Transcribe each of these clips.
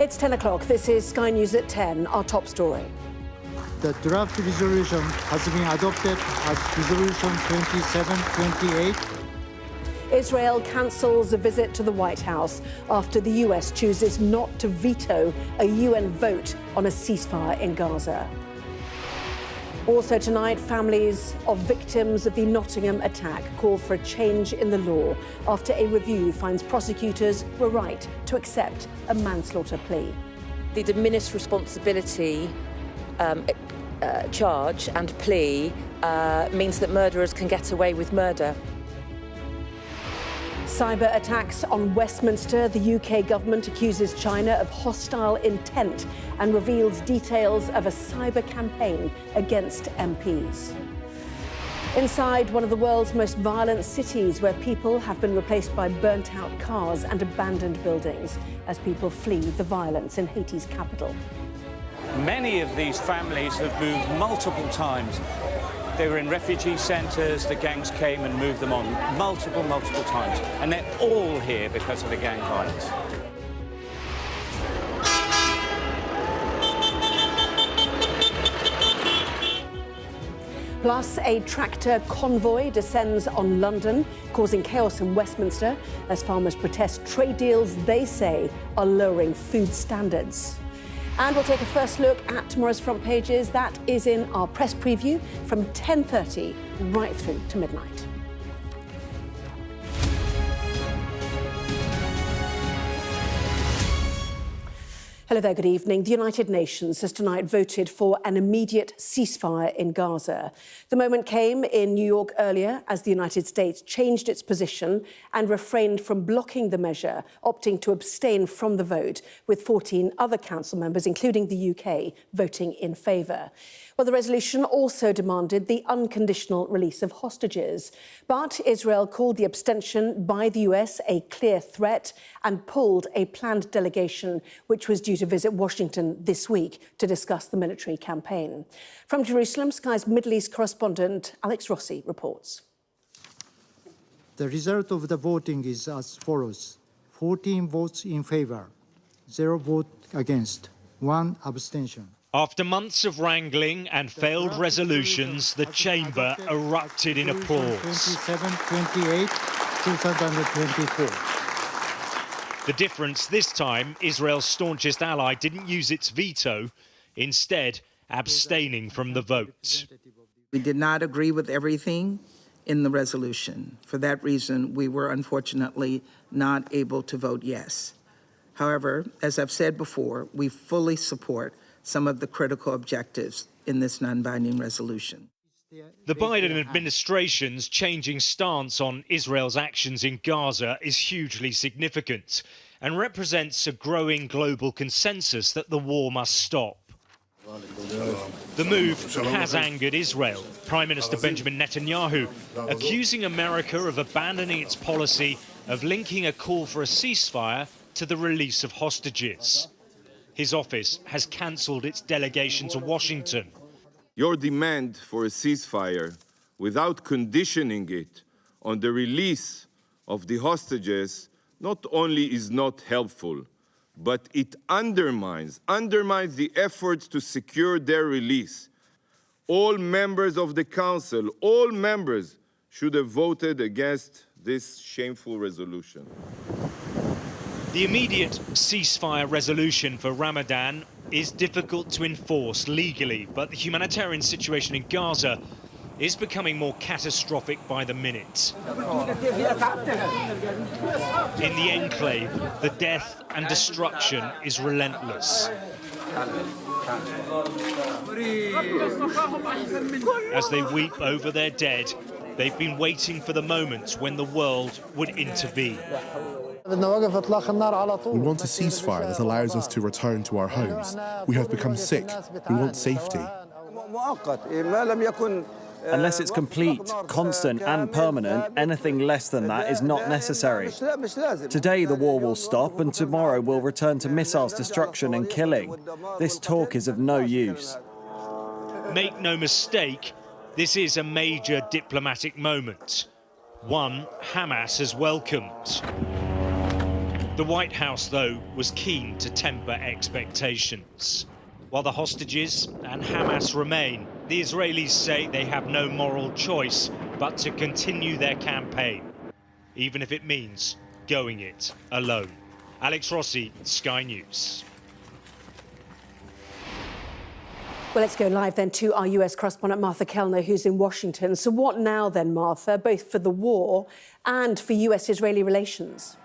It's 10 o'clock. This is Sky News at 10, our top story. The draft resolution has been adopted as Resolution 2728. Israel cancels a visit to the White House after the US chooses not to veto a UN vote on a ceasefire in Gaza. Also tonight, families of victims of the Nottingham attack call for a change in the law after a review finds prosecutors were right to accept a manslaughter plea. The diminished responsibility charge and plea means that murderers can get away with murder. Cyber attacks on Westminster. The UK government accuses China of hostile intent and reveals details of a cyber campaign against MPs. Inside one of the world's most violent cities, where people have been replaced by burnt-out cars and abandoned buildings as people flee the violence in Haiti's capital. Many of these families have moved multiple times. They were in refugee centres, the gangs came and moved them on multiple times. And they're all here because of the gang violence. Plus, a tractor convoy descends on London, causing chaos in Westminster as farmers protest trade deals they say are lowering food standards. And we'll take a first look at tomorrow's front pages. That is in our press preview from 10:30 right through to midnight. Hello there, good evening. The United Nations has tonight voted for an immediate ceasefire in Gaza. The moment came in New York earlier as the United States changed its position and refrained from blocking the measure, opting to abstain from the vote, with 14 other council members, including the UK, voting in favour. Well, the resolution also demanded the unconditional release of hostages. But Israel called the abstention by the US a clear threat and pulled a planned delegation which was due to visit Washington this week to discuss the military campaign. From Jerusalem, Sky's Middle East correspondent Alex Rossi reports. The result of the voting is as follows: 14 votes in favour, 0 vote against, 1 abstention. After months of wrangling and failed resolutions, the chamber erupted in applause. 2728, 2024. The difference this time, Israel's staunchest ally didn't use its veto, instead abstaining from the vote. We did not agree with everything in the resolution. For that reason, we were unfortunately not able to vote yes. However, as I've said before, we fully support some of the critical objectives in this non-binding resolution. The Biden administration's changing stance on Israel's actions in Gaza is hugely significant and represents a growing global consensus that the war must stop. The move has angered Israel. Prime Minister Benjamin Netanyahu accusing America of abandoning its policy of linking a call for a ceasefire to the release of hostages. His office has cancelled its delegation to Washington. Your demand for a ceasefire, without conditioning it on the release of the hostages, not only is not helpful, but it undermines the efforts to secure their release. All members of the Council, all members, should have voted against this shameful resolution. The immediate ceasefire resolution for Ramadan is difficult to enforce legally, but the humanitarian situation in Gaza is becoming more catastrophic by the minute. In the enclave, the death and destruction is relentless. As they weep over their dead, they've been waiting for the moment when the world would intervene. We want a ceasefire that allows us to return to our homes. We have become sick. We want safety. Unless it's complete, constant and permanent, anything less than that is not necessary. Today the war will stop and tomorrow we'll return to missiles, destruction and killing. This talk is of no use. Make no mistake, this is a major diplomatic moment. One Hamas has welcomed. The White House, though, was keen to temper expectations. While the hostages and Hamas remain, the Israelis say they have no moral choice but to continue their campaign, even if it means going it alone. Alex Rossi, Sky News. Well, let's go live then to our US correspondent, Martha Kellner, who's in Washington. So what now then, Martha, both for the war and for US-Israeli relations?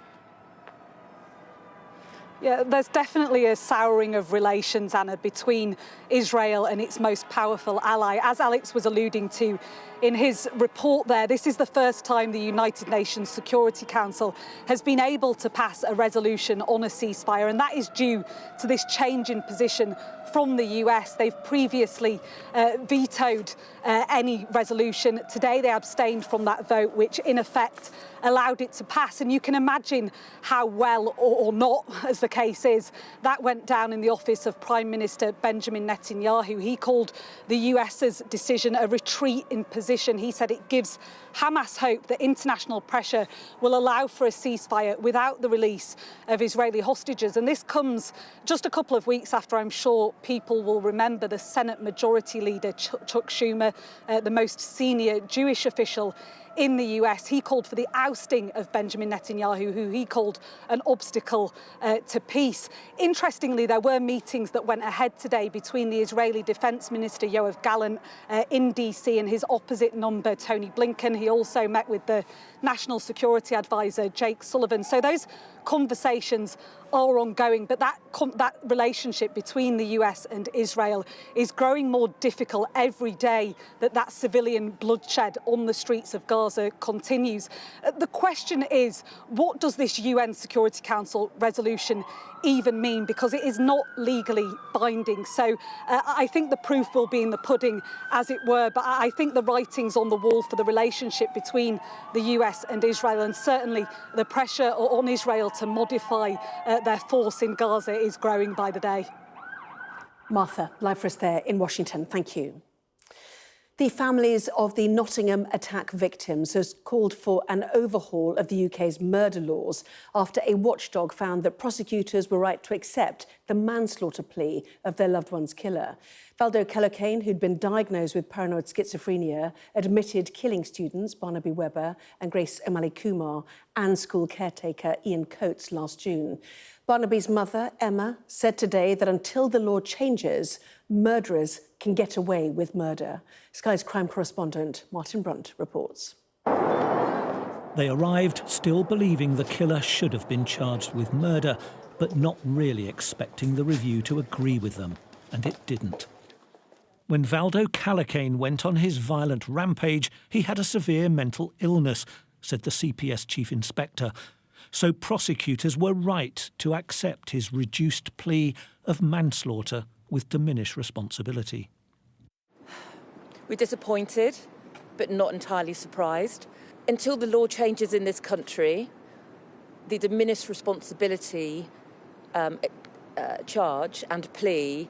Yeah, there's definitely a souring of relations, Anna, between Israel and its most powerful ally. As Alex was alluding to in his report there, this is the first time the United Nations Security Council has been able to pass a resolution on a ceasefire, and that is due to this change in position from the US. They've previously vetoed any resolution. Today they abstained from that vote, which in effect allowed it to pass. And you can imagine how well or not, as the case is, that went down in the office of Prime Minister Benjamin Netanyahu. He called the US's decision a retreat in position. He said it gives Hamas hope that international pressure will allow for a ceasefire without the release of Israeli hostages. And this comes just a couple of weeks after, I'm sure people will remember, the Senate Majority Leader Chuck Schumer, the most senior Jewish official in the US. He called for the ousting of Benjamin Netanyahu, who he called an obstacle to peace. Interestingly, there were meetings that went ahead today between the Israeli Defense Minister Yoav Gallant in DC and his opposite number, Tony Blinken. He also met with the National Security Advisor, Jake Sullivan. So those conversations are ongoing, but that relationship between the US and Israel is growing more difficult every day that civilian bloodshed on the streets of Gaza continues. The question is, what does this UN Security Council resolution even mean? Because it is not legally binding. So I think the proof will be in the pudding, as it were, but I think the writing's on the wall for the relationship between the US and Israel, and certainly the pressure on Israel to modify their force in Gaza is growing by the day. Martha, live for us there in Washington. Thank you. The families of the Nottingham attack victims has called for an overhaul of the UK's murder laws after a watchdog found that prosecutors were right to accept the manslaughter plea of their loved one's killer. Valdo Kellocane, who'd been diagnosed with paranoid schizophrenia, admitted killing students Barnaby Webber and Grace O'Malley Kumar and school caretaker Ian Coates last June. Barnaby's mother, Emma, said today that until the law changes, murderers can get away with murder. Sky's crime correspondent Martin Brunt reports. They arrived still believing the killer should have been charged with murder, but not really expecting the review to agree with them, and it didn't. When Valdo Kellocane went on his violent rampage, he had a severe mental illness, said the CPS chief inspector. So prosecutors were right to accept his reduced plea of manslaughter with diminished responsibility. We're disappointed, but not entirely surprised. Until the law changes in this country, the diminished responsibility charge and plea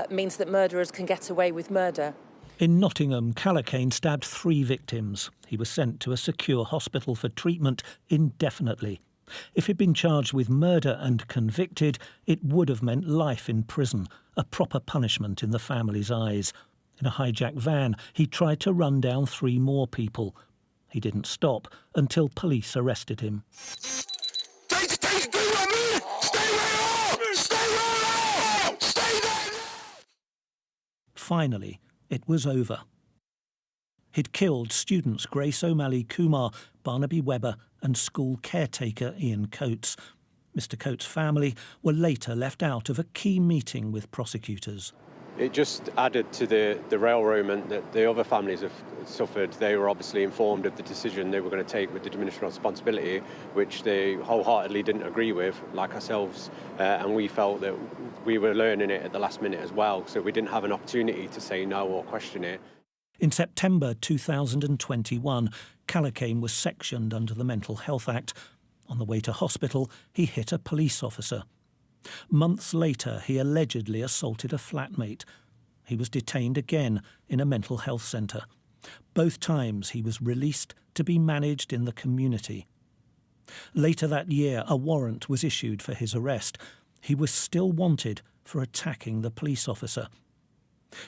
means that murderers can get away with murder. In Nottingham, Kellocane stabbed 3 victims. He was sent to a secure hospital for treatment indefinitely. If he'd been charged with murder and convicted, it would have meant life in prison, a proper punishment in the family's eyes. In a hijacked van, he tried to run down 3 more people. He didn't stop until police arrested him. Finally, it was over. He'd killed students Grace O'Malley Kumar, Barnaby Webber and school caretaker Ian Coates. Mr Coates' family were later left out of a key meeting with prosecutors. It just added to the railroadment that the other families have suffered. They were obviously informed of the decision they were going to take with the diminished responsibility, which they wholeheartedly didn't agree with, like ourselves, and we felt that we were learning it at the last minute as well, so we didn't have an opportunity to say no or question it. In September 2021, Kellocane was sectioned under the Mental Health Act. On the way to hospital, he hit a police officer. Months later, he allegedly assaulted a flatmate. He was detained again in a mental health centre. Both times he was released to be managed in the community. Later that year, a warrant was issued for his arrest. He was still wanted for attacking the police officer.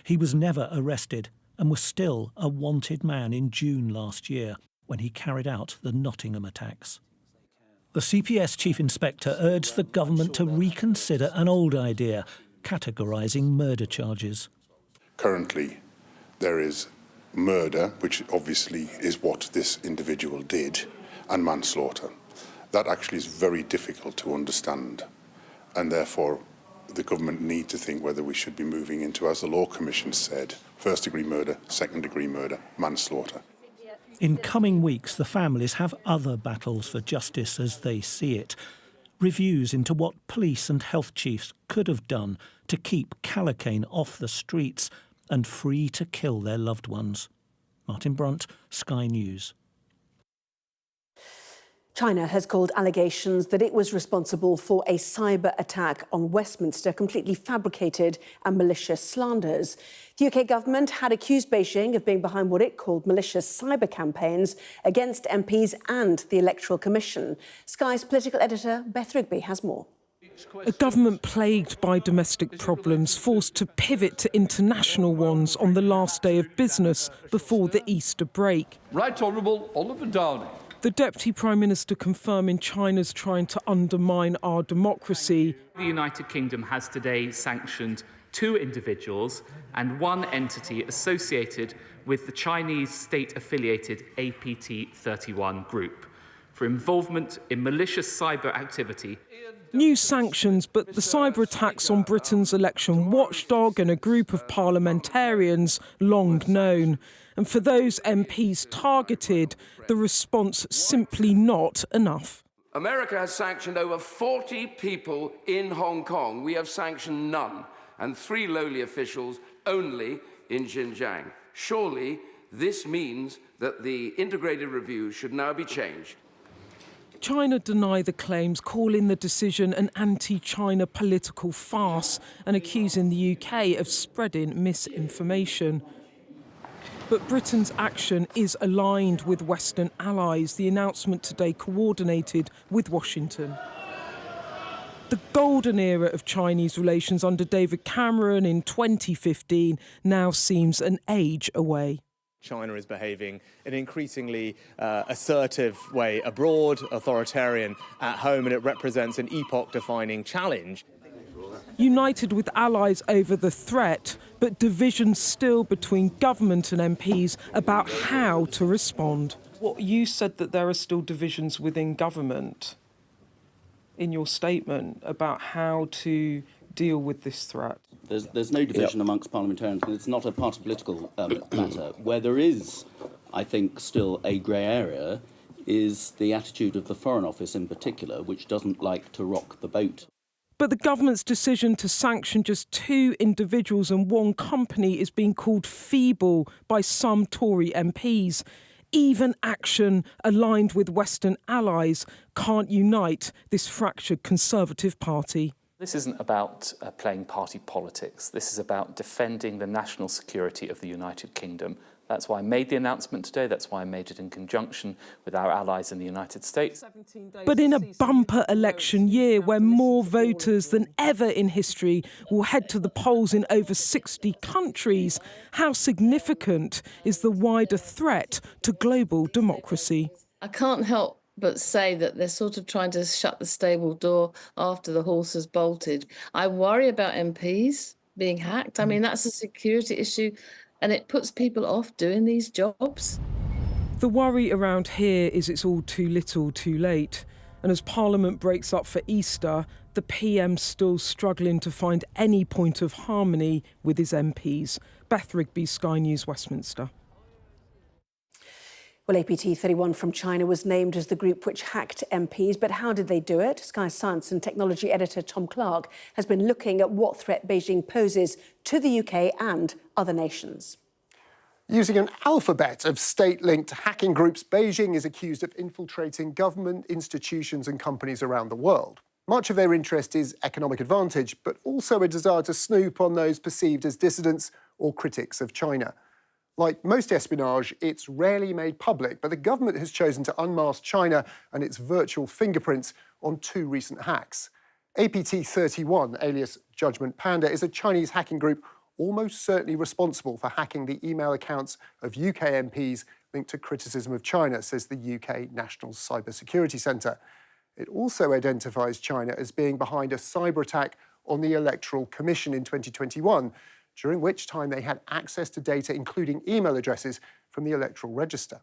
He was never arrested and was still a wanted man in June last year when he carried out the Nottingham attacks. The CPS Chief Inspector urged the government to reconsider an old idea, categorising murder charges. Currently, there is murder, which obviously is what this individual did, and manslaughter. That actually is very difficult to understand, and therefore the government need to think whether we should be moving into, as the Law Commission said, first-degree murder, second-degree murder, manslaughter. In coming weeks, the families have other battles for justice as they see it. Reviews into what police and health chiefs could have done to keep Callacane off the streets and free to kill their loved ones. Martin Brunt, Sky News. China has called allegations that it was responsible for a cyber attack on Westminster completely fabricated and malicious slanders. The UK government had accused Beijing of being behind what it called malicious cyber campaigns against MPs and the Electoral Commission. Sky's political editor Beth Rigby has more. A government plagued by domestic problems, forced to pivot to international ones on the last day of business before the Easter break. Right Honourable Oliver Downing. The Deputy Prime Minister confirming China's trying to undermine our democracy. The United Kingdom has today sanctioned 2 individuals and 1 entity associated with the Chinese state-affiliated APT-31 group for involvement in malicious cyber activity. New sanctions, but the cyber attacks on Britain's election watchdog and a group of parliamentarians long known. And for those MPs targeted, the response simply not enough. America has sanctioned over 40 people in Hong Kong. We have sanctioned none, and 3 lowly officials only in Xinjiang. Surely this means that the integrated review should now be changed. China deny the claims, calling the decision an anti-China political farce and accusing the UK of spreading misinformation. But Britain's action is aligned with Western allies, the announcement today coordinated with Washington. The golden era of Chinese relations under David Cameron in 2015 now seems an age away. China is behaving in an increasingly assertive way abroad, authoritarian at home, and it represents an epoch-defining challenge. United with allies over the threat, but divisions still between government and MPs about how to respond. What you said that there are still divisions within government in your statement about how to deal with this threat. There's no division amongst parliamentarians, and it's not a party political matter. Where there is, I think, still a grey area is the attitude of the Foreign Office in particular, which doesn't like to rock the boat. But the government's decision to sanction just 2 individuals and 1 company is being called feeble by some Tory MPs. Even action aligned with Western allies can't unite this fractured Conservative Party. This isn't about playing party politics. This is about defending the national security of the United Kingdom. That's why I made the announcement today. That's why I made it in conjunction with our allies in the United States. But in a bumper election year where more voters than ever in history will head to the polls in over 60 countries, how significant is the wider threat to global democracy? I can't help but say that they're sort of trying to shut the stable door after the horse has bolted. I worry about MPs being hacked. I mean, that's a security issue, and it puts people off doing these jobs. The worry around here is it's all too little, too late. And as Parliament breaks up for Easter, the PM's still struggling to find any point of harmony with his MPs. Beth Rigby, Sky News, Westminster. Well, APT-31 from China was named as the group which hacked MPs, but how did they do it? Sky Science and Technology editor Tom Clark has been looking at what threat Beijing poses to the UK and other nations. Using an alphabet of state-linked hacking groups, Beijing is accused of infiltrating government, institutions and companies around the world. Much of their interest is economic advantage, but also a desire to snoop on those perceived as dissidents or critics of China. Like most espionage, it's rarely made public, but the government has chosen to unmask China and its virtual fingerprints on 2 recent hacks. APT31, alias Judgment Panda, is a Chinese hacking group almost certainly responsible for hacking the email accounts of UK MPs linked to criticism of China, says the UK National Cybersecurity Centre. It also identifies China as being behind a cyber attack on the Electoral Commission in 2021, during which time they had access to data, including email addresses, from the electoral register.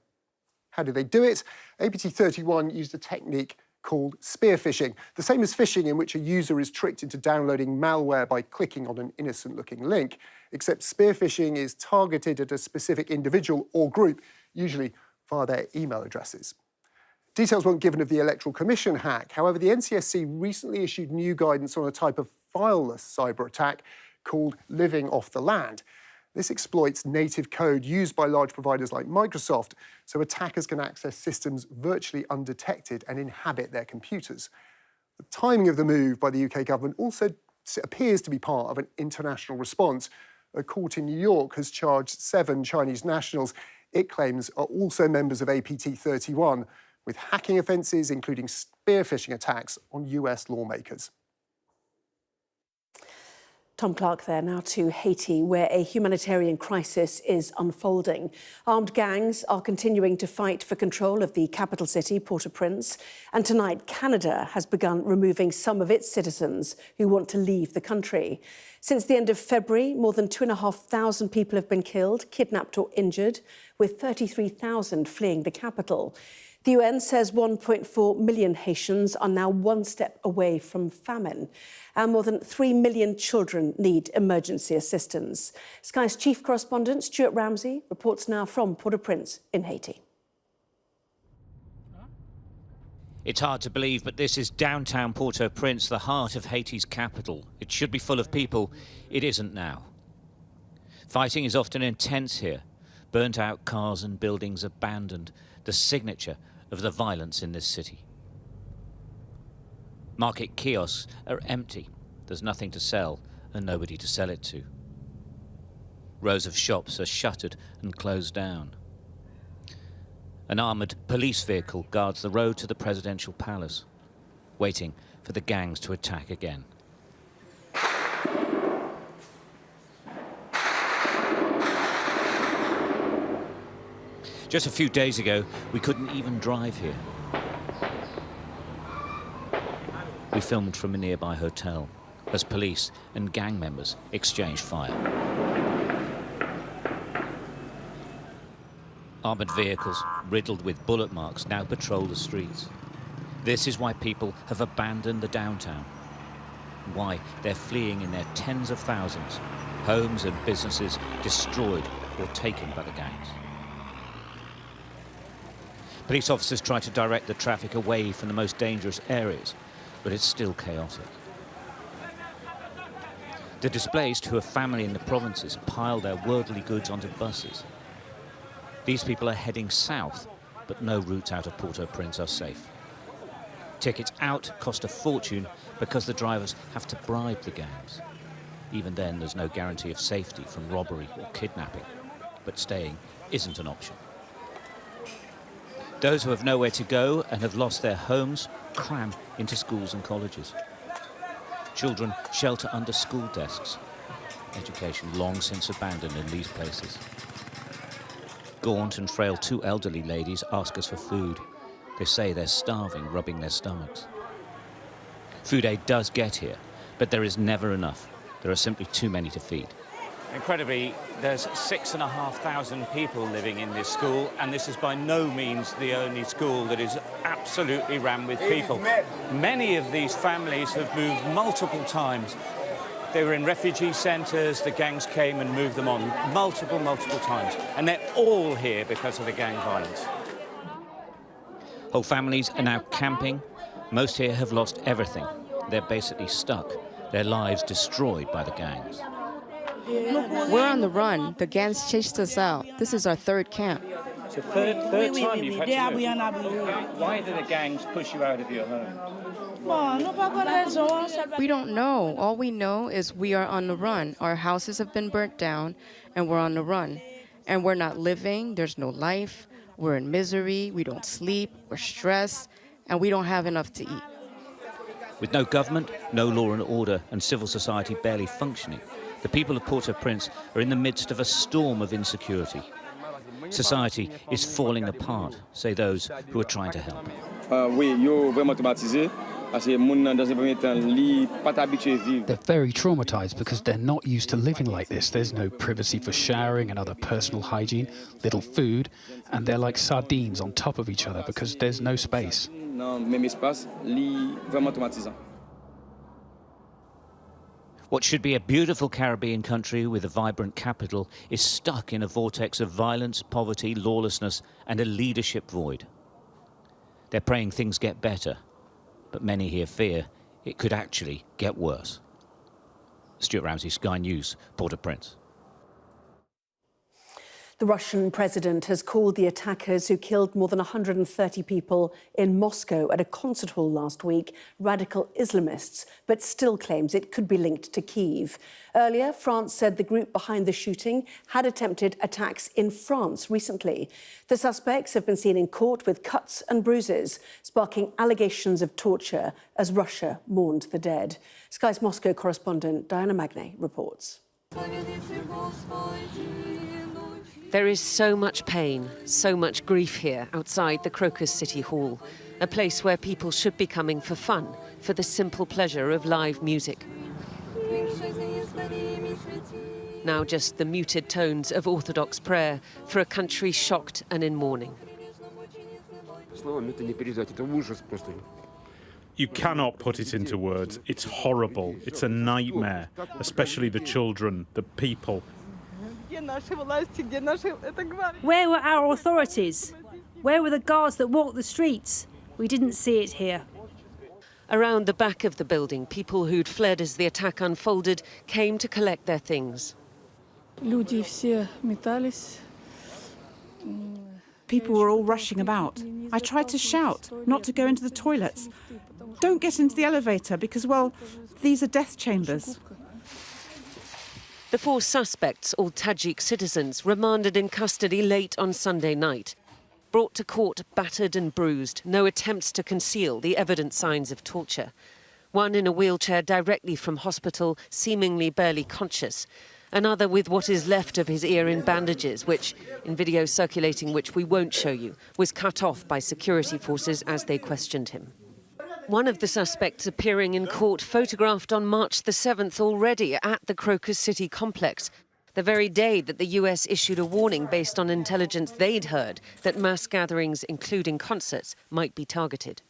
How did they do it? APT31 used a technique called spear phishing, the same as phishing, in which a user is tricked into downloading malware by clicking on an innocent-looking link, except spear phishing is targeted at a specific individual or group, usually via their email addresses. Details weren't given of the Electoral Commission hack. However, the NCSC recently issued new guidance on a type of fileless cyber attack called living off the land. This exploits native code used by large providers like Microsoft, so attackers can access systems virtually undetected and inhabit their computers. The timing of the move by the UK government also appears to be part of an international response. A court in New York has charged 7 Chinese nationals it claims are also members of APT31 with hacking offences, including spear phishing attacks on US lawmakers. Tom Clark there, now to Haiti, where a humanitarian crisis is unfolding. Armed gangs are continuing to fight for control of the capital city, Port-au-Prince, and tonight Canada has begun removing some of its citizens who want to leave the country. Since the end of February, more than 2,500 people have been killed, kidnapped or injured, with 33,000 fleeing the capital. The UN says 1.4 million Haitians are now one step away from famine, and more than 3 million children need emergency assistance. Sky's chief correspondent, Stuart Ramsey, reports now from Port-au-Prince in Haiti. It's hard to believe, but this is downtown Port-au-Prince, the heart of Haiti's capital. It should be full of people. It isn't now. Fighting is often intense here. Burnt out cars and buildings abandoned, the signature of the violence in this city. Market kiosks are empty. There's nothing to sell and nobody to sell it to. Rows of shops are shuttered and closed down. An armoured police vehicle guards the road to the presidential palace, waiting for the gangs to attack again. Just a few days ago, we couldn't even drive here. We filmed from a nearby hotel as police and gang members exchanged fire. Armoured vehicles, riddled with bullet marks, now patrol the streets. This is why people have abandoned the downtown. Why they're fleeing in their tens of thousands, homes and businesses destroyed or taken by the gangs. Police officers try to direct the traffic away from the most dangerous areas, but it's still chaotic. The displaced, who are family in the provinces, pile their worldly goods onto buses. These people are heading south, but no routes out of Port-au-Prince are safe. Tickets out cost a fortune because the drivers have to bribe the gangs. Even then, there's no guarantee of safety from robbery or kidnapping, but staying isn't an option. Those who have nowhere to go and have lost their homes cram into schools and colleges. Children shelter under school desks. Education long since abandoned in these places. Gaunt and frail 2 elderly ladies ask us for food. They say they're starving, rubbing their stomachs. Food aid does get here, but there is never enough. There are simply too many to feed. Incredibly, there's 6,500 people living in this school, and this is by no means the only school that is absolutely rammed with people. Many of these families have moved multiple times. They were in refugee centres, the gangs came and moved them on multiple times, and they're all here because of the gang violence. Whole families are now camping. Most here have lost everything. They're basically stuck, their lives destroyed by the gangs. We're on the run. The gangs chased us out. This is our 3rd camp. It's the third time you've had to move. Why did the gangs push you out of your home? We don't know. All we know is we are on the run. Our houses have been burnt down, and we're on the run. and we're not living. There's no life. We're in misery. We don't sleep. We're stressed, and we don't have enough to eat. With no government, no law and order, and civil society barely functioning, the people of Port-au-Prince are in the midst of a storm of insecurity. Society is falling apart, say those who are trying to help. They're very traumatized because they're not used to living like this. There's no privacy for showering and other personal hygiene, little food, and they're like sardines on top of each other because there's no space. What should be a beautiful Caribbean country with a vibrant capital is stuck in a vortex of violence, poverty, lawlessness, and a leadership void. They're praying things get better, but many here fear it could actually get worse. Stuart Ramsey, Sky News, Port-au-Prince. The Russian president has called the attackers who killed more than 130 people in Moscow at a concert hall last week radical Islamists, but still claims it could be linked to Kyiv. Earlier, France said the group behind the shooting had attempted attacks in France recently. The suspects have been seen in court with cuts and bruises, sparking allegations of torture as Russia mourned the dead. Sky's Moscow correspondent Diana Magnay reports. There is so much pain, so much grief here outside the Crocus City Hall, a place where people should be coming for fun, for the simple pleasure of live music. Now just the muted tones of Orthodox prayer for a country shocked and in mourning. You cannot put it into words. It's horrible. It's a nightmare, especially the children, the people. Where were our authorities? Where were the guards that walked the streets? We didn't see it here. Around the back of the building, people who'd fled as the attack unfolded came to collect their things. People were all rushing about. I tried to shout, not to go into the toilets. Don't get into the elevator because, well, these are death chambers. The 4 suspects, all Tajik citizens, remanded in custody late on Sunday night. Brought to court battered and bruised, no attempts to conceal the evident signs of torture. One in a wheelchair directly from hospital, seemingly barely conscious. Another with what is left of his ear in bandages, which, in video circulating which we won't show you, was cut off by security forces as they questioned him. One of the suspects appearing in court photographed on March the 7th already at the Crocus City complex, the very day that the US issued a warning based on intelligence they'd heard that mass gatherings, including concerts, might be targeted.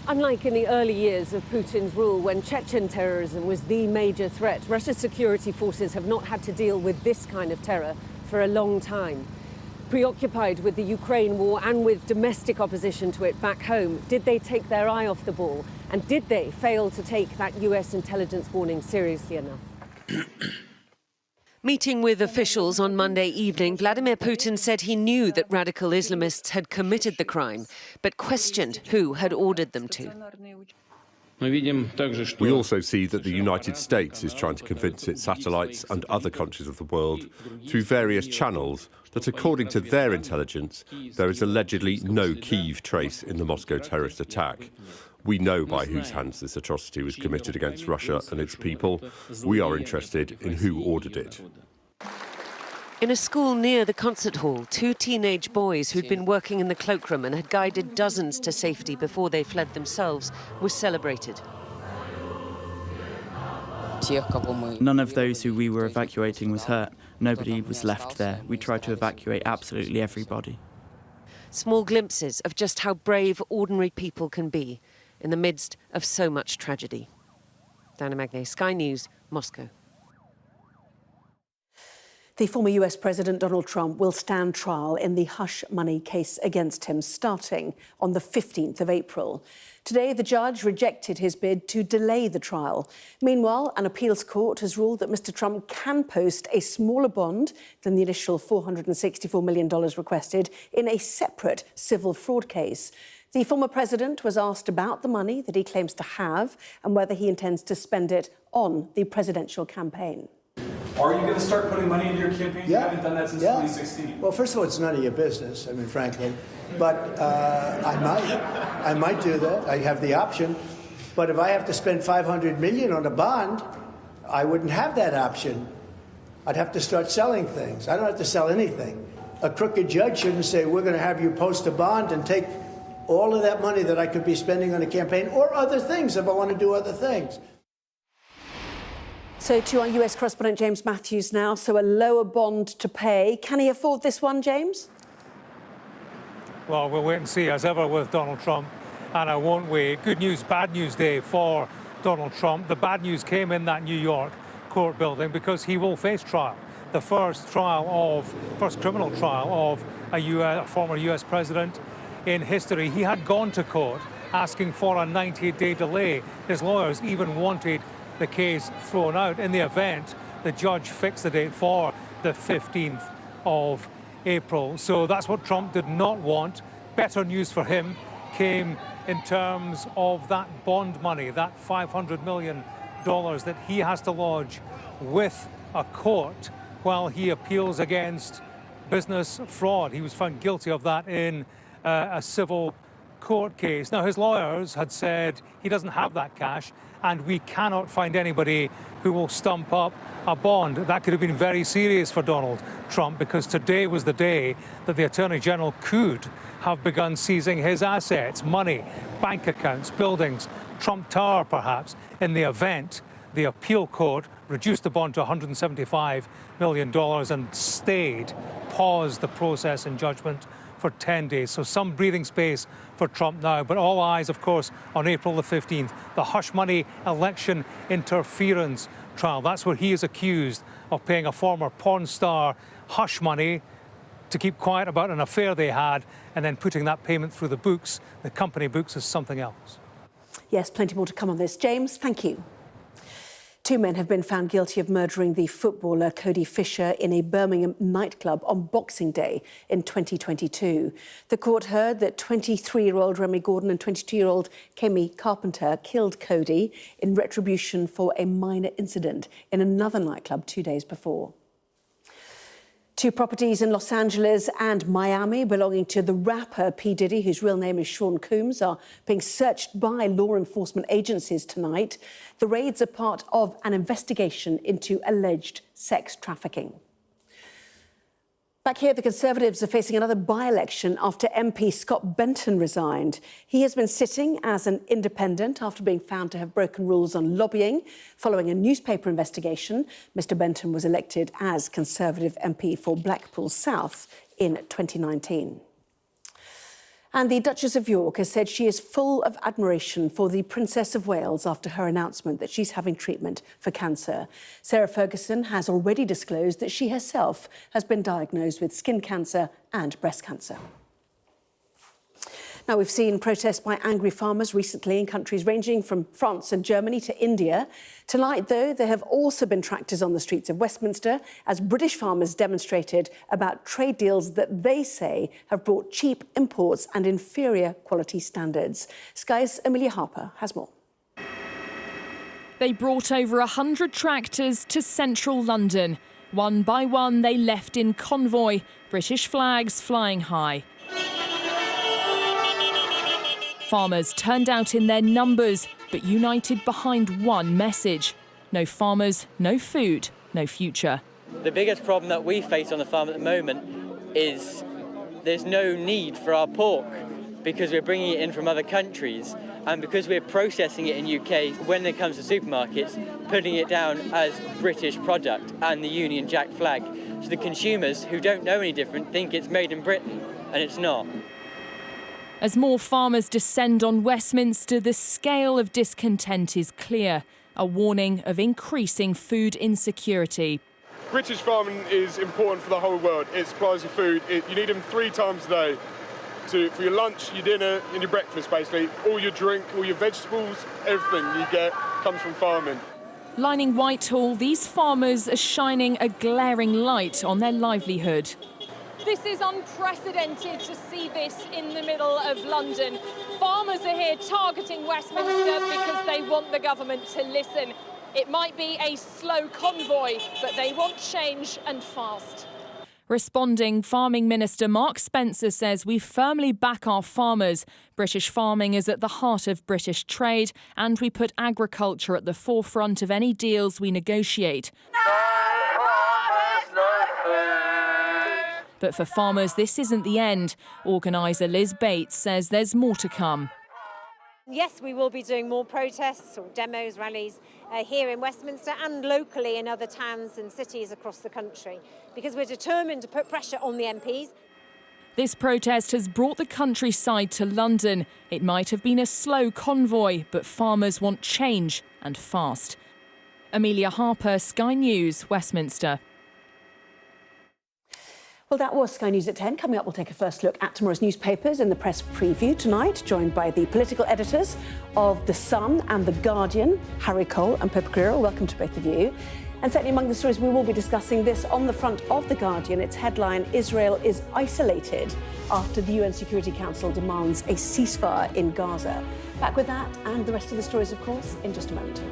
Unlike in the early years of Putin's rule, when Chechen terrorism was the major threat, Russia's security forces have not had to deal with this kind of terror for a long time. Preoccupied with the Ukraine war and with domestic opposition to it back home, did they take their eye off the ball? And did they fail to take that US intelligence warning seriously enough? Meeting with officials on Monday evening, Vladimir Putin said he knew that radical Islamists had committed the crime, but questioned who had ordered them to. We also see that the United States is trying to convince its satellites and other countries of the world through various channels that, according to their intelligence, there is allegedly no Kyiv trace in the Moscow terrorist attack. We know by whose hands this atrocity was committed against Russia and its people. We are interested in who ordered it. In a school near the concert hall, 2 teenage boys who'd been working in the cloakroom and had guided dozens to safety before they fled themselves were celebrated. None of those who we were evacuating was hurt. Nobody was left there. We tried to evacuate absolutely everybody. Small glimpses of just how brave ordinary people can be in the midst of so much tragedy. Diana Magnay, Sky News, Moscow. The former US President Donald Trump will stand trial in the hush money case against him, starting on the 15th of April. Today, the judge rejected his bid to delay the trial. Meanwhile, an appeals court has ruled that Mr. Trump can post a smaller bond than the initial $464 million requested in a separate civil fraud case. The former president was asked about the money that he claims to have and whether he intends to spend it on the presidential campaign. Are you going to start putting money into your campaign? You haven't done that since 2016. Well, first of all, it's none of your business, I mean, frankly. But I might do that. I have the option. But if I have to spend $500 million on a bond, I wouldn't have that option. I'd have to start selling things. I don't have to sell anything. A crooked judge shouldn't say, we're going to have you post a bond and take all of that money that I could be spending on a campaign or other things if I want to do other things. So to our US correspondent James Matthews now. So a lower bond to pay. Can he afford this one, James? Well, we'll wait and see, as ever with Donald Trump. And I won't wait. Good news, bad news day for Donald Trump. The bad news came in that New York court building because he will face trial. The first criminal trial of a former US president in history. He had gone to court asking for a 98-day delay. His lawyers even wanted the case thrown out. In the event, the judge fixed the date for the 15th of April. So that's what Trump did not want. Better news for him came in terms of that bond money, that $500 million that he has to lodge with a court while he appeals against business fraud. He was found guilty of that in a civil court case. Now, his lawyers had said he doesn't have that cash and we cannot find anybody who will stump up a bond. That could have been very serious for Donald Trump because today was the day that the Attorney General could have begun seizing his assets, money, bank accounts, buildings, Trump Tower perhaps, in the event the appeal court reduced the bond to $175 million and paused the process and judgment for 10 days. So some breathing space for Trump now, but all eyes, of course, on April the 15th, the hush money election interference trial. That's where he is accused of paying a former porn star hush money to keep quiet about an affair they had and then putting that payment through the books, the company books, as something else. Yes, plenty more to come on this. James, thank you. 2 men have been found guilty of murdering the footballer Cody Fisher in a Birmingham nightclub on Boxing Day in 2022. The court heard that 23-year-old Remy Gordon and 22-year-old Kemi Carpenter killed Cody in retribution for a minor incident in another nightclub 2 days before. 2 properties in Los Angeles and Miami belonging to the rapper P. Diddy, whose real name is Sean Combs, are being searched by law enforcement agencies tonight. The raids are part of an investigation into alleged sex trafficking. Back here, the Conservatives are facing another by-election after MP Scott Benton resigned. He has been sitting as an independent after being found to have broken rules on lobbying. Following a newspaper investigation, Mr Benton was elected as Conservative MP for Blackpool South in 2019. And the Duchess of York has said she is full of admiration for the Princess of Wales after her announcement that she's having treatment for cancer. Sarah Ferguson has already disclosed that she herself has been diagnosed with skin cancer and breast cancer. Now, we've seen protests by angry farmers recently in countries ranging from France and Germany to India. Tonight, though, there have also been tractors on the streets of Westminster as British farmers demonstrated about trade deals that they say have brought cheap imports and inferior quality standards. Sky's Amelia Harper has more. They brought over 100 tractors to central London. One by one, they left in convoy, British flags flying high. Farmers turned out in their numbers, but united behind one message. No farmers, no food, no future. The biggest problem that we face on the farm at the moment is there's no need for our pork because we're bringing it in from other countries, and because we're processing it in UK, when it comes to supermarkets, putting it down as British product and the Union Jack flag. So the consumers who don't know any different think it's made in Britain, and it's not. As more farmers descend on Westminster, the scale of discontent is clear, a warning of increasing food insecurity. British farming is important for the whole world. It supplies you food. You need them 3 times a day for your lunch, your dinner and your breakfast, basically. All your drink, all your vegetables, everything you get comes from farming. Lining Whitehall, these farmers are shining a glaring light on their livelihood. This is unprecedented to see this in the middle of London. Farmers are here targeting Westminster because they want the government to listen. It might be a slow convoy, but they want change and fast. Responding, Farming Minister Mark Spencer says we firmly back our farmers. British farming is at the heart of British trade, and we put agriculture at the forefront of any deals we negotiate. But for farmers, this isn't the end. Organiser Liz Bates says there's more to come. Yes, we will be doing more protests or demos, rallies here in Westminster and locally in other towns and cities across the country, because we're determined to put pressure on the MPs. This protest has brought the countryside to London. It might have been a slow convoy, but farmers want change and fast. Amelia Harper, Sky News, Westminster. Well, that was Sky News at 10. Coming up, we'll take a first look at tomorrow's newspapers in the press preview tonight, joined by the political editors of The Sun and The Guardian, Harry Cole and Pippa Crerar. Welcome to both of you. And certainly among the stories we will be discussing this on the front of The Guardian. Its headline, Israel is isolated after the UN Security Council demands a ceasefire in Gaza. Back with that and the rest of the stories, of course, in just a moment.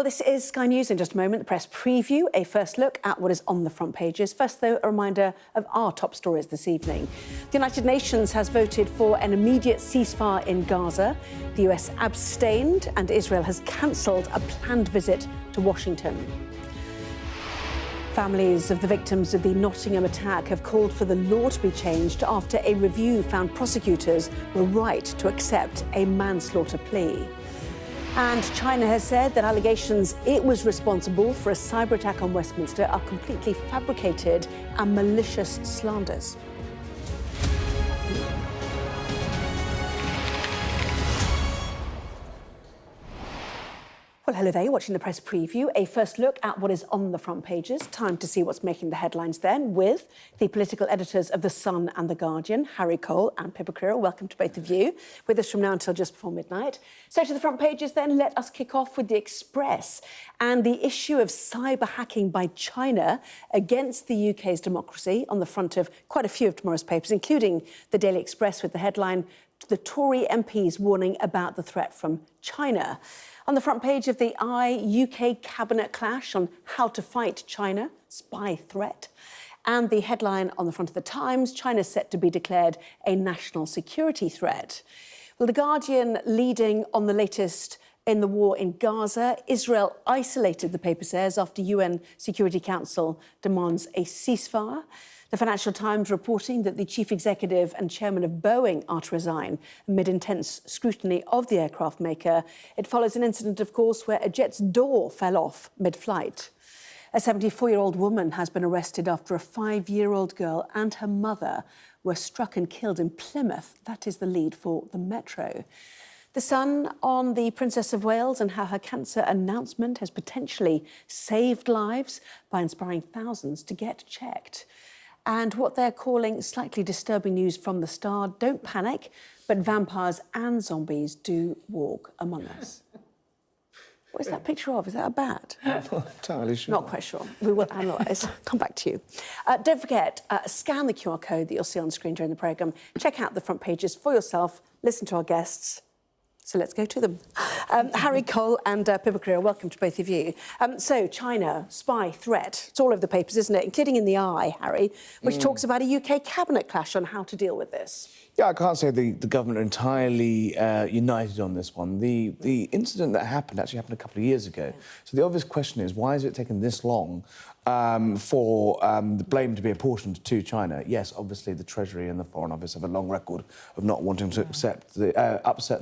Well, this is Sky News. In just a moment, the press preview, a first look at what is on the front pages. First, though, a reminder of our top stories this evening. The United Nations has voted for an immediate ceasefire in Gaza. The US abstained, and Israel has cancelled a planned visit to Washington. Families of the victims of the Nottingham attack have called for the law to be changed after a review found prosecutors were right to accept a manslaughter plea. And China has said that allegations it was responsible for a cyber attack on Westminster are completely fabricated and malicious slanders. Well, hello there, you're watching the press preview, a first look at what is on the front pages. Time to see what's making the headlines then with the political editors of The Sun and The Guardian, Harry Cole and Pippa Crerar. Welcome to both of you, with us from now until just before midnight. So to the front pages then, let us kick off with The Express and the issue of cyber hacking by China against the UK's democracy on the front of quite a few of tomorrow's papers, including the Daily Express with the headline, "The Tory MPs warning about the threat from China." On the front page of the UK cabinet clash on how to fight China, spy threat. And the headline on the front of the Times, China set to be declared a national security threat. Well, The Guardian leading on the latest in the war in Gaza. Israel isolated, the paper says, after UN Security Council demands a ceasefire. The Financial Times reporting that the chief executive and chairman of Boeing are to resign amid intense scrutiny of the aircraft maker. It follows an incident, of course, where a jet's door fell off mid-flight. A 74-year-old woman has been arrested after a 5-year-old girl and her mother were struck and killed in Plymouth. That is the lead for the Metro. The Sun on the Princess of Wales and how her cancer announcement has potentially saved lives by inspiring thousands to get checked. And what they're calling slightly disturbing news from the Star. Don't panic, but vampires and zombies do walk among us. What is that picture of? Is that a bat? I'm not entirely sure. Not quite sure. We will analyse. Come back to you. Don't forget, scan the QR code that you'll see on screen during the programme. Check out the front pages for yourself. Listen to our guests. So let's go to them. Harry Cole and Pippa Crerar, welcome to both of you. So China, spy threat, it's all over the papers, isn't it? Including in the Eye, Harry, which talks about a UK cabinet clash on how to deal with this. Yeah, I can't say the government are entirely united on this one. The incident that happened actually happened a couple of years ago. So the obvious question is, why has it taken this long for the blame to be apportioned to China? Yes, obviously the Treasury and the Foreign Office have a long record of not wanting to upset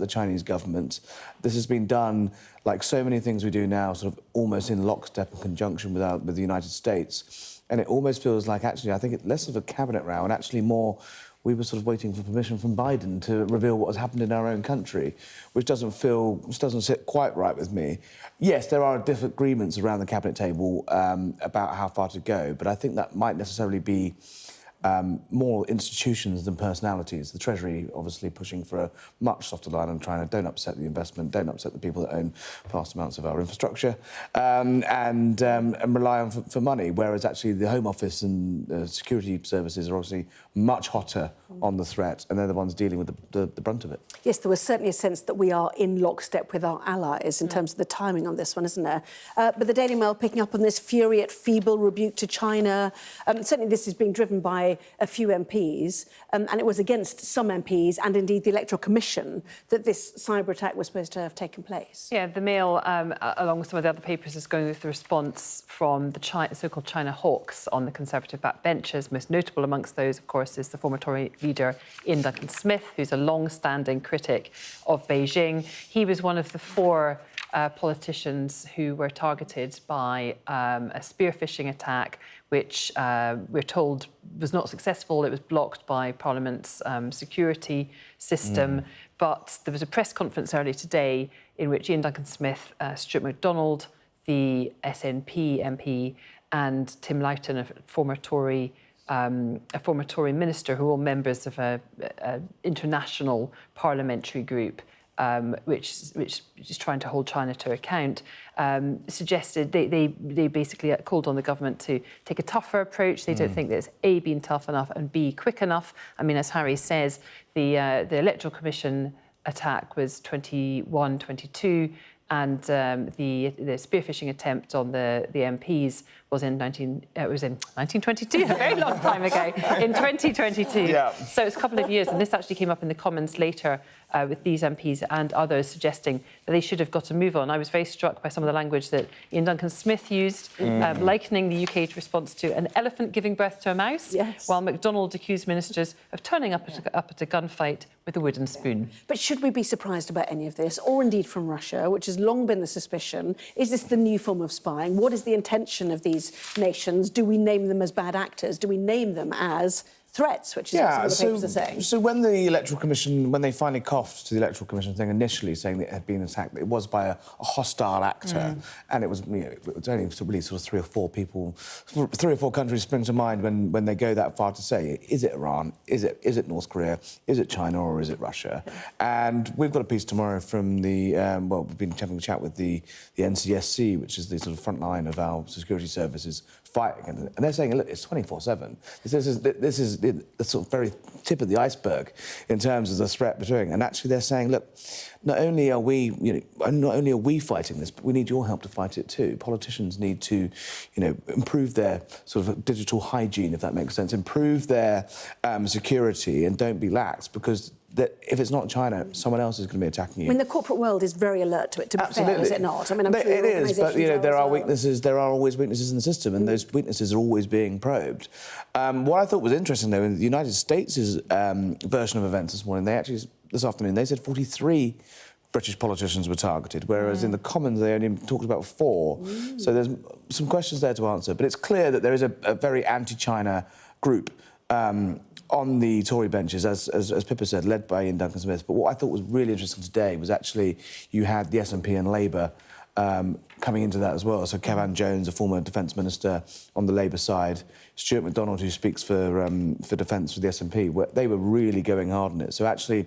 the Chinese government. This has been done, like so many things we do now, sort of almost in lockstep in conjunction with the United States. And it almost feels like, actually, I think it's less of a cabinet row and actually more we were sort of waiting for permission from Biden to reveal what has happened in our own country, which doesn't sit quite right with me. Yes, there are different agreements around the cabinet table about how far to go, but I think that might necessarily be more institutions than personalities. The Treasury obviously pushing for a much softer line on China. Don't upset the investment, don't upset the people that own vast amounts of our infrastructure, and rely on for money, whereas actually the Home Office and security services are obviously much hotter on the threat, and they're the ones dealing with the brunt of it. Yes, there was certainly a sense that we are in lockstep with our allies in terms of the timing on this one, isn't there? But the Daily Mail picking up on this fury at feeble rebuke to China. Certainly this is being driven by a few MPs, and it was against some MPs and indeed the Electoral Commission that this cyber attack was supposed to have taken place. Yeah, the Mail, along with some of the other papers, is going with the response from the so-called China hawks on the Conservative backbenchers. Most notable amongst those, of course, is the former Tory leader Ian Duncan-Smith, who's a long-standing critic of Beijing. He was one of the 4 politicians who were targeted by a spear phishing attack, which we're told was not successful. It was blocked by Parliament's security system. But there was a press conference earlier today in which Ian Duncan-Smith, Stuart MacDonald, the SNP MP, and Tim Loughton, a former Tory minister, who are all members of an international parliamentary group, which is trying to hold China to account, suggested they basically called on the government to take a tougher approach. They don't think that it's A, been tough enough, and B, quick enough. I mean, as Harry says, the Electoral Commission attack was 21, 22. and the spearfishing attempt on the MPs was in 1922, a very long time ago, in 2022. Yeah. So it's a couple of years, and this actually came up in the Commons later with these MPs and others suggesting that they should have got a move on. I was very struck by some of the language that Ian Duncan-Smith used, likening the UK's response to an elephant giving birth to a mouse, while MacDonald accused ministers of turning up at a gunfight with a wooden spoon. But should we be surprised about any of this, or indeed from Russia, which has long been the suspicion? Is this the new form of spying? What is the intention of these nations? Do we name them as bad actors? Do we name them as threats, which is what some of the papers are saying? So when the Electoral Commission, when they finally coughed to the Electoral Commission thing initially saying that it had been attacked, it was by a hostile actor, and it was, it was only really sort of 3 or 4 people, 3 or 4 countries spring to mind when they go that far to say, is it Iran, is it North Korea, is it China, or is it Russia? And we've got a piece tomorrow from the, well, we've been having a chat with the NCSC, which is the sort of front line of our security services fighting, and they're saying, look, it's 24/7. This is the sort of very tip of the iceberg in terms of the threat we're doing. And actually, they're saying, look, not only are we fighting this, but we need your help to fight it too. Politicians need to, improve their sort of digital hygiene, if that makes sense, improve their security, and don't be lax, because if it's not China, someone else is going to be attacking you. I mean, the corporate world is very alert to it, to be fair, is it not? I mean, I'm sure it is, but there are weaknesses. There are always weaknesses in the system, and those weaknesses are always being probed. What I thought was interesting, though, in the United States' version of events this morning, this afternoon, they said 43 British politicians were targeted, whereas in the Commons they only talked about 4. So there's some questions there to answer. But it's clear that there is a very anti-China group on the Tory benches, as Pippa said, led by Ian Duncan-Smith. But what I thought was really interesting today was actually you had the SNP and Labour coming into that as well. So Cavan Jones, a former Defence Minister on the Labour side, Stuart MacDonald, who speaks for Defence for the SNP, they were really going hard on it. So actually,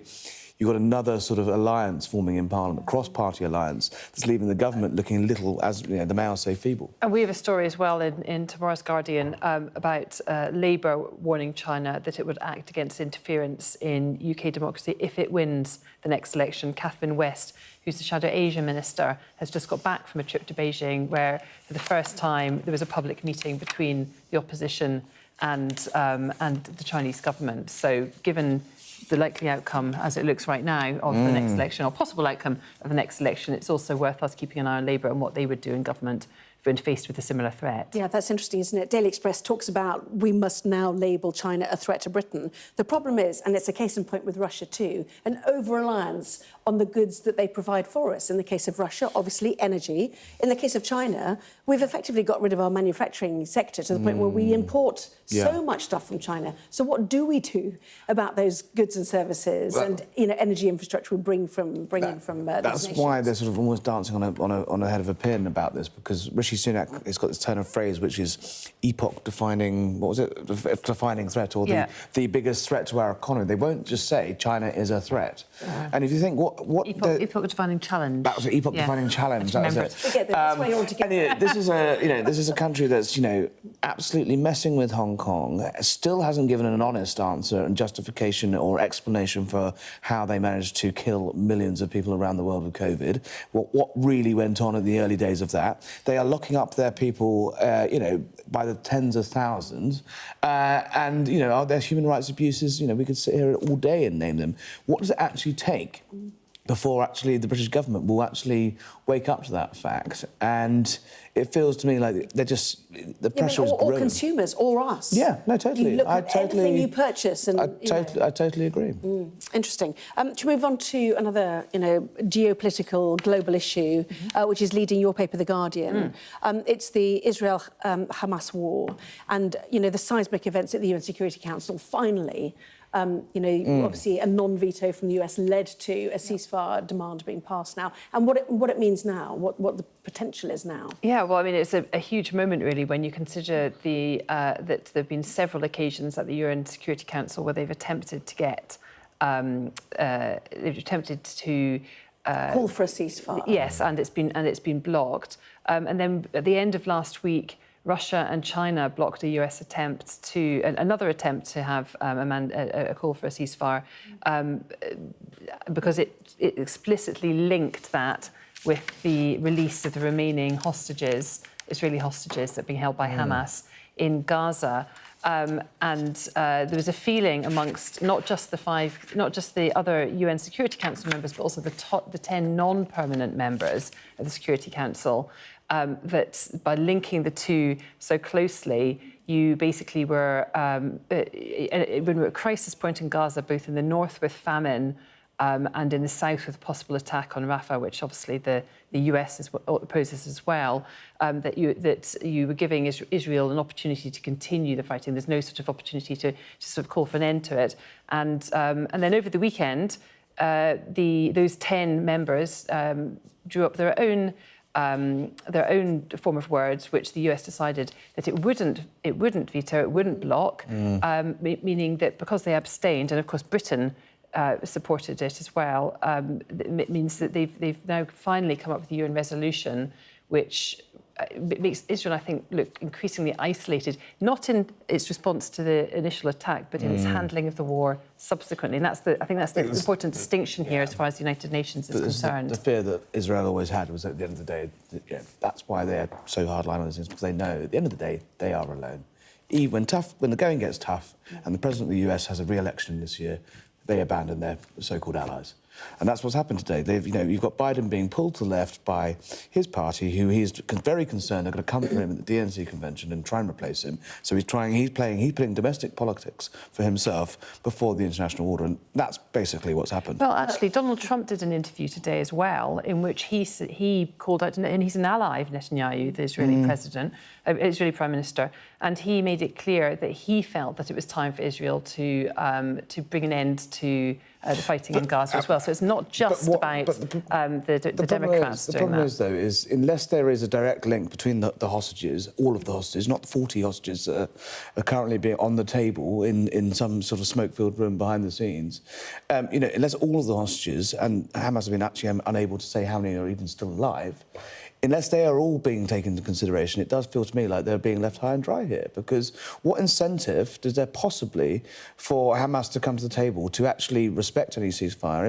you've got another sort of alliance forming in Parliament, cross-party alliance, that's leaving the government looking a little, as the Mail say, feeble. And we have a story as well in tomorrow's Guardian about Labour warning China that it would act against interference in UK democracy if it wins the next election. Catherine West, who's the Shadow Asia Minister, has just got back from a trip to Beijing where, for the first time, there was a public meeting between the opposition and the Chinese government. So, given the likely outcome, as it looks right now, of the next election, or possible outcome of the next election, it's also worth us keeping an eye on Labour and what they would do in government when faced with a similar threat. Yeah, that's interesting, isn't it? Daily Express talks about we must now label China a threat to Britain. The problem is, and it's a case in point with Russia too, an over-reliance on the goods that they provide for us. In the case of Russia, obviously, energy. In the case of China, we've effectively got rid of our manufacturing sector to the point where we import so much stuff from China. So what do we do about those goods and services and energy infrastructure we bring in from these nations? That's why they're sort of almost dancing on a head of a pin about this, because Rishi Sunak has got this turn of phrase which is epoch-defining, what was it, defining threat, or the biggest threat to our economy. They won't just say China is a threat. And if you think what epoch-defining challenge. That was an epoch-defining challenge. That was it. That's why you want to get this is a country that's absolutely messing with Hong Kong. Still hasn't given an honest answer and justification or explanation for how they managed to kill millions of people around the world with COVID. What really went on in the early days of that? They are locking up their people, by the tens of thousands, and are there human rights abuses? We could sit here all day and name them. What does it actually take before actually the British government will actually wake up to that fact? And it feels to me like they're just, the pressure is growing. Or consumers, or us. Yeah, no, totally. You look at everything you purchase and... I totally agree. Interesting. To move on to another, geopolitical global issue, which is leading your paper, The Guardian. It's the Israel-Hamas war. And, the seismic events at the UN Security Council finally... obviously a non-veto from the US led to a ceasefire demand being passed now. And what it means now, what the potential is now. Yeah, well, I mean, it's a huge moment, really, when you consider that there have been several occasions at the UN Security Council where they've attempted to get... call for a ceasefire. Yes, and it's been blocked. And then at the end of last week, Russia and China blocked a US attempt another attempt to have a call for a ceasefire because it explicitly linked that with the release of the remaining hostages, Israeli hostages that are being held by Hamas in Gaza. There was a feeling amongst not just the other UN Security Council members, but also the 10 non-permanent members of the Security Council, that by linking the two so closely, you basically were, when we were at a crisis point in Gaza, both in the north with famine and in the south with a possible attack on Rafah, which obviously the US opposes as well, that you were giving Israel an opportunity to continue the fighting. There's no sort of opportunity to sort of call for an end to it. And then over the weekend, those 10 members drew up their own form of words, which the US decided that it wouldn't veto, it wouldn't block, meaning that because they abstained, and of course Britain supported it as well, it means that they've now finally come up with a UN resolution which makes Israel, I think, look increasingly isolated, not in its response to the initial attack, but in its handling of the war subsequently. And I think that's the important distinction here as far as the United Nations is concerned. The fear that Israel always had was at the end of the day, that's why they're so hardline on these things, because they know at the end of the day, they are alone. Even when the going gets tough and the President of the US has a re-election this year, they abandon their so-called allies. And that's what's happened today. You've got Biden being pulled to the left by his party, who he's very concerned are going to come for him at the DNC convention and try and replace him. So he's putting domestic politics for himself before the international order, and that's basically what's happened. Well, actually, Donald Trump did an interview today as well, in which he called out, and he's an ally of Netanyahu, the Israeli president, Israeli prime minister, and he made it clear that he felt that it was time for Israel to bring an end to the fighting in Gaza as well. So it's not just about the Democrats doing that. The problem is, though, is unless there is a direct link between the hostages, all of the hostages, not the 40 hostages that are currently being on the table in some sort of smoke-filled room behind the scenes, unless all of the hostages, and Hamas have been actually unable to say how many are even still alive, unless they are all being taken into consideration, it does feel to me like they're being left high and dry here. Because what incentive does there possibly for Hamas to come to the table to actually respect any ceasefire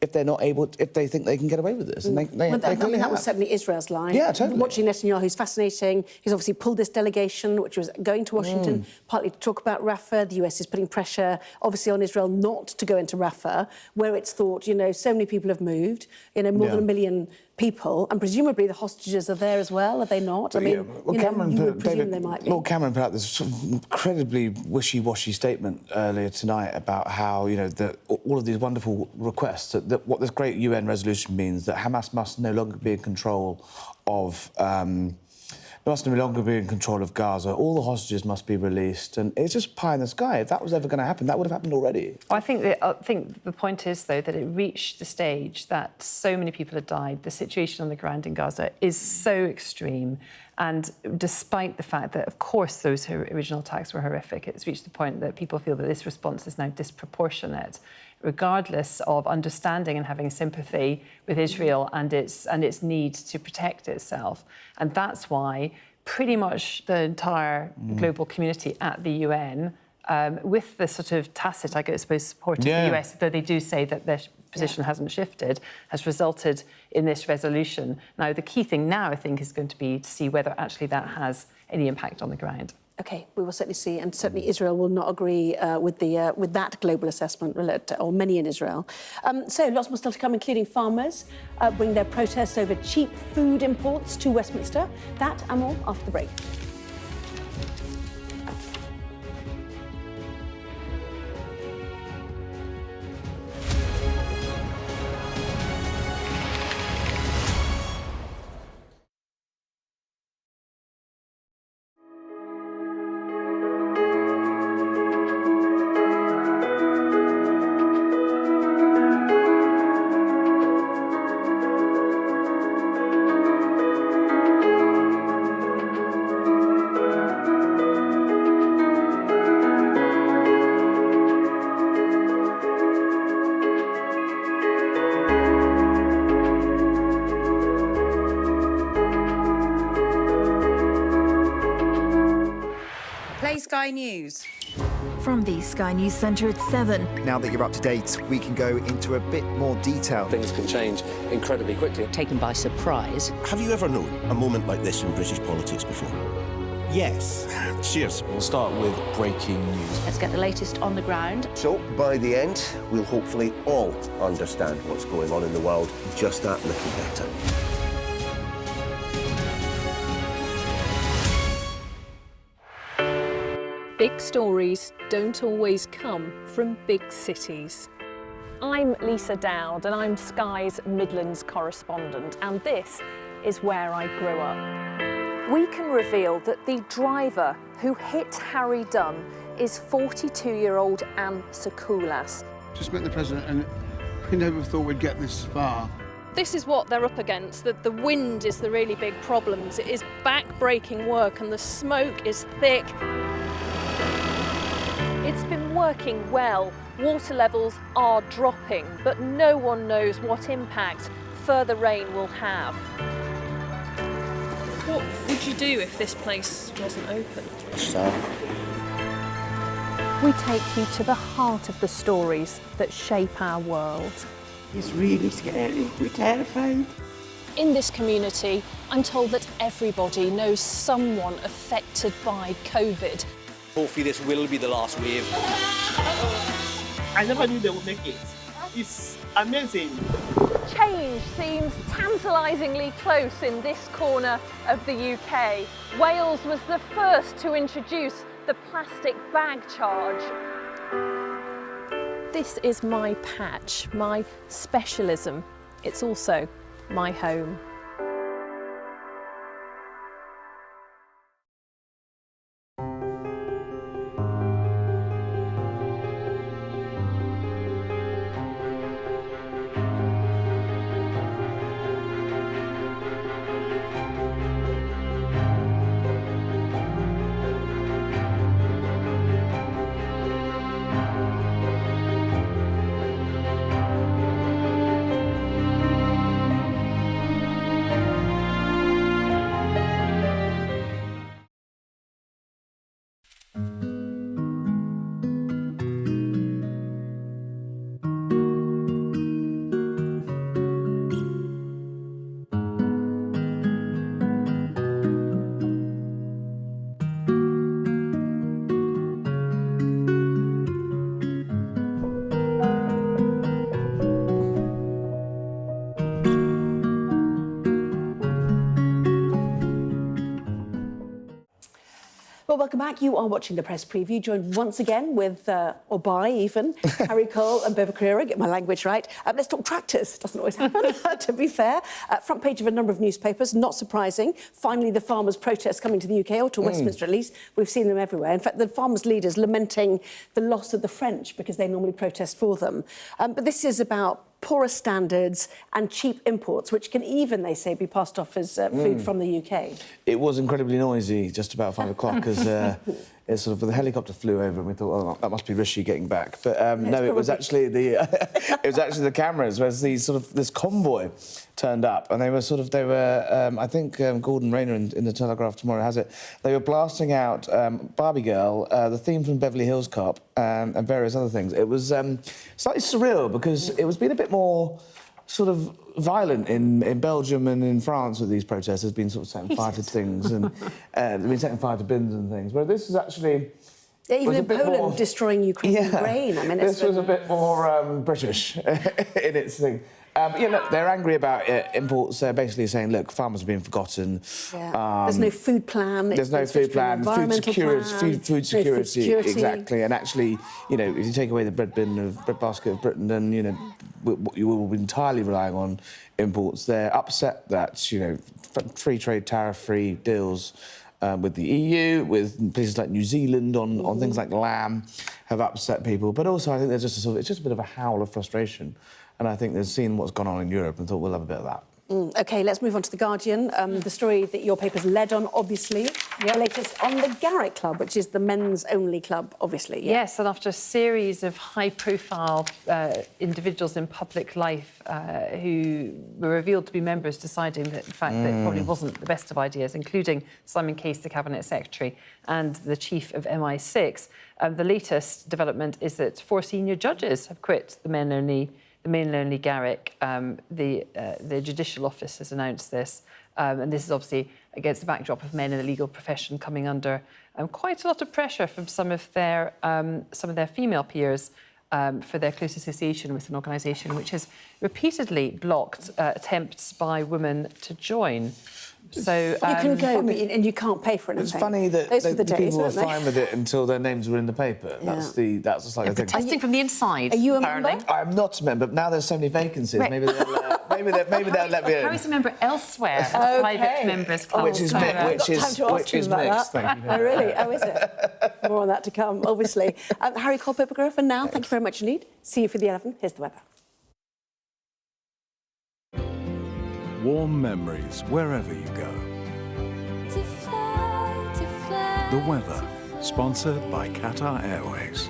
if they're not able, if they think they can get away with this? And that was certainly Israel's line. Yeah, totally. Watching Netanyahu is fascinating. He's obviously pulled this delegation, which was going to Washington, partly to talk about Rafah. The US is putting pressure, obviously, on Israel not to go into Rafah, where it's thought, so many people have moved, more than 1 million people, and presumably the hostages are there as well, are they not? I mean, you would presume they might be. Lord Cameron put out this sort of incredibly wishy-washy statement earlier tonight about how, all of these wonderful requests, that what this great UN resolution means, that Hamas must no longer be in control of Gaza. All the hostages must be released, and it's just pie in the sky. If that was ever going to happen, that would have happened already. I think the point is, though, that it reached the stage that so many people had died. The situation on the ground in Gaza is so extreme, and despite the fact that, of course, those original attacks were horrific, it's reached the point that people feel that this response is now disproportionate, regardless of understanding and having sympathy with Israel and its need to protect itself. And that's why pretty much the entire global community at the UN, with the sort of tacit, I suppose, support of the US, though they do say that their position hasn't shifted, has resulted in this resolution. Now, the key thing now, I think, is going to be to see whether actually that has any impact on the ground. OK, we will certainly see, and certainly Israel will not agree with that global assessment, or many in Israel. So lots more still to come, including farmers bring their protests over cheap food imports to Westminster. That and more after the break. Sky News. From the Sky News Centre at 7. Now that you're up to date, we can go into a bit more detail. Things can change incredibly quickly. Taken by surprise. Have you ever known a moment like this in British politics before? Yes. Cheers. We'll start with breaking news. Let's get the latest on the ground. So, by the end, we'll hopefully all understand what's going on in the world just that little better. Big stories don't always come from big cities. I'm Lisa Dowd and I'm Sky's Midlands correspondent, and this is where I grew up. We can reveal that the driver who hit Harry Dunn is 42-year-old Anne Sakulas. Just met the president and we never thought we'd get this far. This is what they're up against, that the wind is the really big problem. It is back-breaking work and the smoke is thick. It's been working well. Water levels are dropping, but no one knows what impact further rain will have. What would you do if this place wasn't open? We take you to the heart of the stories that shape our world. It's really scary. We're terrified. In this community, I'm told that everybody knows someone affected by COVID. Hopefully this will be the last wave. I never knew they would make it. It's amazing. Change seems tantalisingly close in this corner of the UK. Wales was the first to introduce the plastic bag charge. This is my patch, my specialism. It's also my home. Well, welcome back. You are watching the press preview, joined once again with, or by even, Harry Cole and Beva Carrera, get my language right. Let's talk tractors. Doesn't always happen, to be fair. Front page of a number of newspapers, not surprising. Finally, the farmers' protests coming to the UK, or to Westminster at least. We've seen them everywhere. In fact, the farmers' leaders lamenting the loss of the French because they normally protest for them. But this is about poorer standards and cheap imports, which can even, they say, be passed off as food from the UK. It was incredibly noisy just about 5 o'clock as it sort of the helicopter flew over and we thought, oh, that must be Rishi getting back. But no, it was actually the it was actually the cameras. Whereas this convoy turned up and they were I think Gordon Rayner in the Telegraph tomorrow has it. They were blasting out Barbie Girl, the theme from Beverly Hills Cop, and various other things. It was slightly surreal because it was being a bit more sort of violent in Belgium and in France with these protests. There's been sort of setting fire to things and they've been setting fire to bins and things. Where this is actually... Yeah, even in Poland, destroying Ukrainian grain. I mean, this was a bit more British in its thing. Yeah, look, they're angry about imports. They're basically saying, look, farmers are being forgotten. Yeah. There's no food plan. There's no food plan. Food security, exactly. And actually, you know, if you take away the bread basket of Britain, then, you know, you will be entirely relying on imports. They're upset that, you know, free trade, tariff-free deals with the EU, with places like New Zealand on things like lamb, have upset people. But also, I think there's just it's just a bit of a howl of frustration. And I think they've seen what's gone on in Europe and thought, we'll have a bit of that. OK, let's move on to The Guardian. The story that your paper's led on, obviously. The latest on the Garrick Club, which is the men's-only club, obviously. Yes, and after a series of high-profile individuals in public life who were revealed to be members deciding that, in fact, that probably wasn't the best of ideas, including Simon Case, the Cabinet Secretary, and the chief of MI6, the latest development is that 4 senior judges have quit the men-only Garrick. The Judicial Office has announced this, and this is obviously against the backdrop of men in the legal profession coming under quite a lot of pressure from some of their female peers for their close association with an organisation which has repeatedly blocked attempts by women to join. So you can go, and you can't pay for anything. It's funny that the people were fine with it until their names were in the paper. That's just like a thing. Protesting from the inside. Are you a member? I'm not a member. But now there's so many vacancies. Right. Maybe they'll let me in. Harry's a member elsewhere, a private members club. Which is mixed. Thank you. Oh, really? Oh, is it? More on that to come, obviously. Harry Cole-Piper, for now, thank you very much indeed. See you for the 11. Here's the weather. Warm memories wherever you go. The weather, sponsored by Qatar Airways.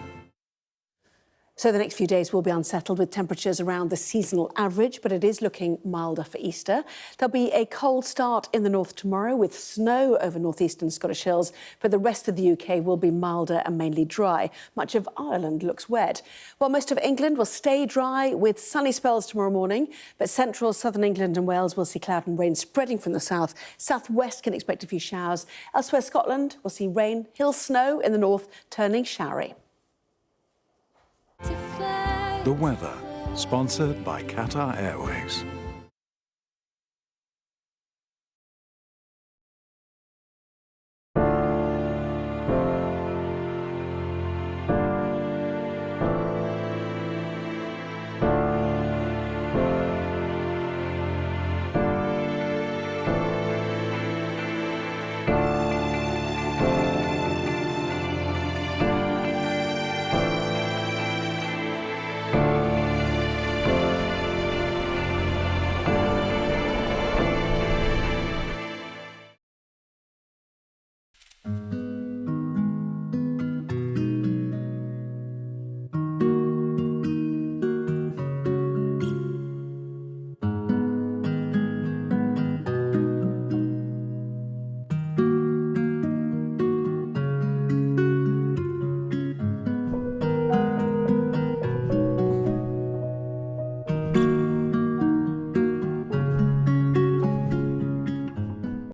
So the next few days will be unsettled with temperatures around the seasonal average, but it is looking milder for Easter. There'll be a cold start in the north tomorrow with snow over northeastern Scottish hills, but the rest of the UK will be milder and mainly dry. Much of Ireland looks wet. While most of England will stay dry with sunny spells tomorrow morning, but central, southern England and Wales will see cloud and rain spreading from the south. Southwest can expect a few showers. Elsewhere, Scotland will see rain, hill snow in the north, turning showery. The weather, sponsored by Qatar Airways.